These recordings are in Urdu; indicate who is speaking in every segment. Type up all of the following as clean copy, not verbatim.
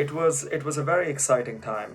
Speaker 1: it was a very exciting time,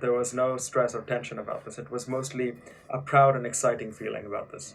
Speaker 1: There was no stress or tension about this. It was mostly a proud and exciting feeling about this.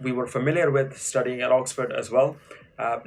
Speaker 1: we were familiar with studying at Oxford as well,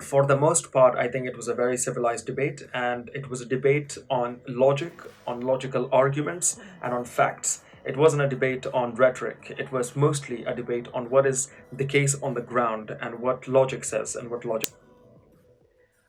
Speaker 1: for the most part I think it was a very civilized debate, and it was a debate on logic, on logical arguments, and on facts. It wasn't a debate on rhetoric. It was mostly a debate on what is the case on the ground and what logic says and what logic.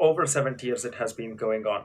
Speaker 1: over 70 years it has been going on.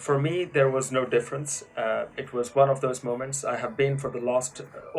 Speaker 1: for me there was no difference. It was one of those moments. I have been for the last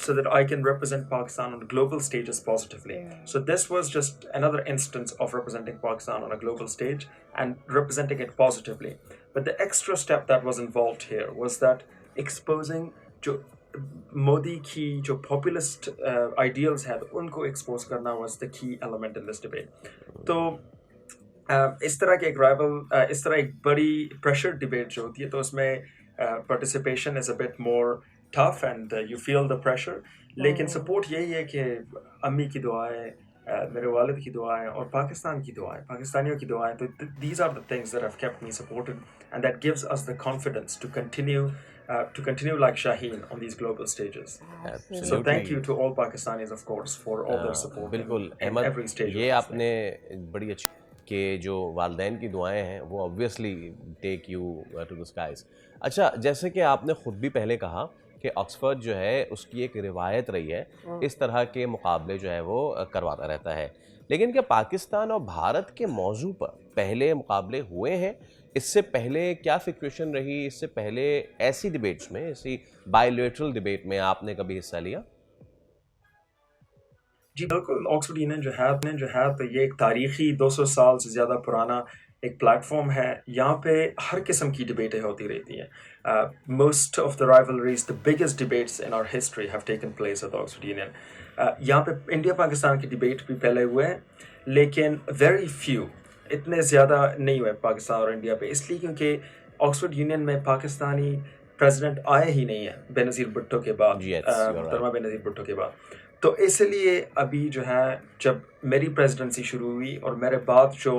Speaker 1: so that I can represent Pakistan on global stages positively. So this was just another instance of representing Pakistan on a global stage and representing it positively. But the extra step that was involved here was that exposing jo Modi ki jo populist ideals had, unko expose karna was the key element in this debate. So اس طرح کے ایک رائول اس طرح ایک بڑی پریشر ڈبیٹ جو ہوتی ہے تو اس میں participation is a bit more tough and you feel the pressure. لیکن سپورٹ یہی ہے کہ امی کی دعائیں, میرے والد کی دعائیں اور پاکستان کی دعائیں, پاکستانیوں کی دعائیں, تو these are the things that have kept me supported and that gives us the confidence to continue like Shaheen on these global stages.
Speaker 2: Absolutely.
Speaker 1: So thank you to all Pakistanis of course for all their support.
Speaker 2: بالکل
Speaker 1: in
Speaker 2: احمد,
Speaker 1: every stage.
Speaker 2: یہ آپ نے بڑی اچھی کہ جو والدین کی دعائیں ہیں وہ obviously take you to the skies. اچھا, جیسے کہ آپ نے خود بھی پہلے کہا کہ آکسفورڈ جو ہے اس کی ایک روایت رہی ہے اس طرح کے مقابلے جو ہے وہ کرواتا رہتا ہے, لیکن کیا پاکستان اور بھارت کے موضوع پر پہلے مقابلے ہوئے ہیں؟ اس سے پہلے کیا سچویشن رہی؟ اس سے پہلے ایسی ڈیبیٹس میں, ایسی بائیلیٹرل ڈیبیٹ میں آپ نے کبھی حصہ لیا؟
Speaker 1: جی بالکل, آکسفورڈ یونین جو ہے تو یہ ایک تاریخی 200 سال سے زیادہ پرانا ایک پلیٹ فارم ہے. یہاں پہ ہر قسم کی ڈبیٹیں ہوتی رہتی ہیں. Most of the rivalries, the biggest debates in our history have taken place at Oxford Union. یہاں پہ انڈیا پاکستان کی ڈبیٹ بھی پہلے ہوئے ہیں, لیکن ویری فیو, اتنے زیادہ نہیں ہوئے پاکستان اور انڈیا پہ, اس لیے کیونکہ آکسفورڈ یونین میں پاکستانی پریزیڈنٹ آئے ہی نہیں ہیں بے نظیر بھٹو کے بعد, محترمہ بے نظیر بھٹو کے بعد. تو اس لیے ابھی جو ہے جب میری پریزیڈنسی شروع ہوئی اور میرے بعد جو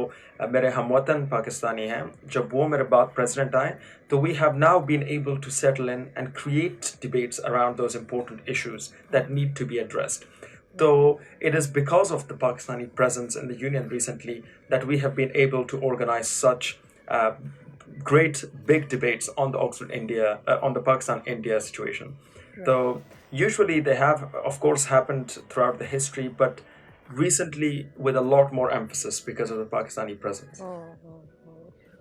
Speaker 1: میرے ہم وطن پاکستانی ہیں جب وہ میرے بعد پریزیڈنٹ آئے, تو we have now been able to settle in and create debates around those important issues that need to be addressed. So it is because of the Pakistani presence in the Union recently that we have been able to organize such great big debates on the on the Pakistan-India situation. So usually they have, of course, happened throughout the history, but recently with a lot more emphasis because of the Pakistani presence.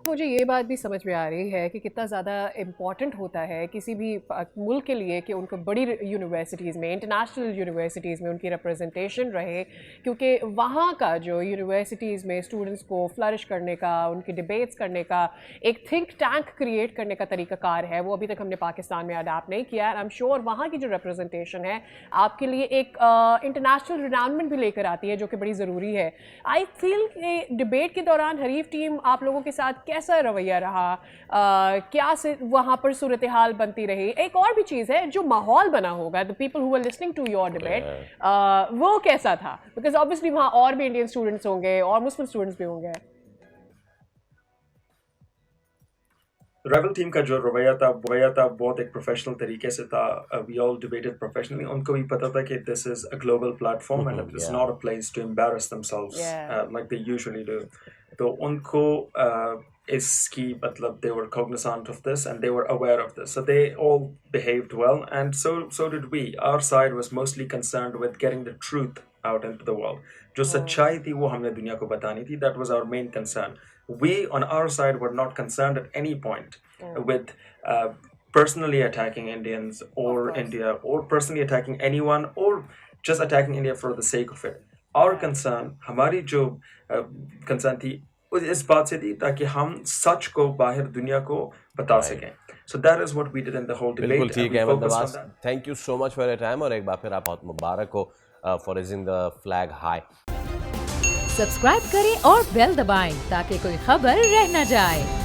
Speaker 3: مجھے یہ بات بھی سمجھ میں آ رہی ہے کہ کتنا زیادہ امپورٹنٹ ہوتا ہے کسی بھی ملک کے لیے کہ ان کو بڑی یونیورسٹیز میں, انٹرنیشنل یونیورسٹیز میں ان کی ریپرزنٹیشن رہے, کیونکہ وہاں کا جو یونیورسٹیز میں اسٹوڈنٹس کو فلرش کرنے کا, ان کی ڈبیٹس کرنے کا ایک تھنک ٹینک کریٹ کرنے کا طریقہ کار ہے, وہ ابھی تک ہم نے پاکستان میں اڈاپٹ نہیں کیا. اینڈ آئی ایم شیور وہاں کی جو ریپرزنٹیشن ہے آپ کے لیے ایک انٹرنیشنل ریڈاؤنمنٹ بھی لے کر آتی ہے جو کہ بڑی ضروری ہے. آئی فیل کہ ڈبیٹ کے دوران حریف ٹیم آپ لوگوں کے ساتھ کیسا رویہ رہا, کیا وہاں پر صورتحال بنتی رہی؟ ایک اور بھی چیز ہے جو ماحول بنا ہوگا, the people who were listening to your debate, وہ کیسا تھا؟ because obviously وہاں اور بھی انڈین اسٹوڈنٹس ہوں گے اور مسلم اسٹوڈنٹس بھی ہوں گے.
Speaker 1: ریبل ٹیم کا جو رویہ تھا بہت ایک پروفیشنل طریقے سے تھا. وی آل ڈیبیٹڈ پروفیشنلی. ان کو بھی پتا تھا کہ this is a global platform and it is not a place to embarrass themselves like they usually do. تو ان کو اس کی مطلب they were cognizant of this and they were aware of this, so they all behaved well and so did we. Our side was mostly concerned with getting the truth out into the world. جو سچائی تھی وہ ہم نے دنیا کو بتانی تھی. That was our main concern. We on our side were not concerned at any point with personally attacking Indians or India or personally attacking anyone or just attacking India for the sake of it. Our concern, ہماری جو concern تھی اس بات سے تھی تاکہ ہم سچ کو باہر دنیا کو بتا سکیں. So that is what we did in the whole debate.
Speaker 2: بالکل ٹھیک ہے احمد نواز, thank you so much for your time اور ایک بار پھر آپ بہت مبارک ہو for raising the flag high.
Speaker 4: Subscribe کریں اور بیل دبائیں تاکہ کوئی خبر رہ نہ جائے.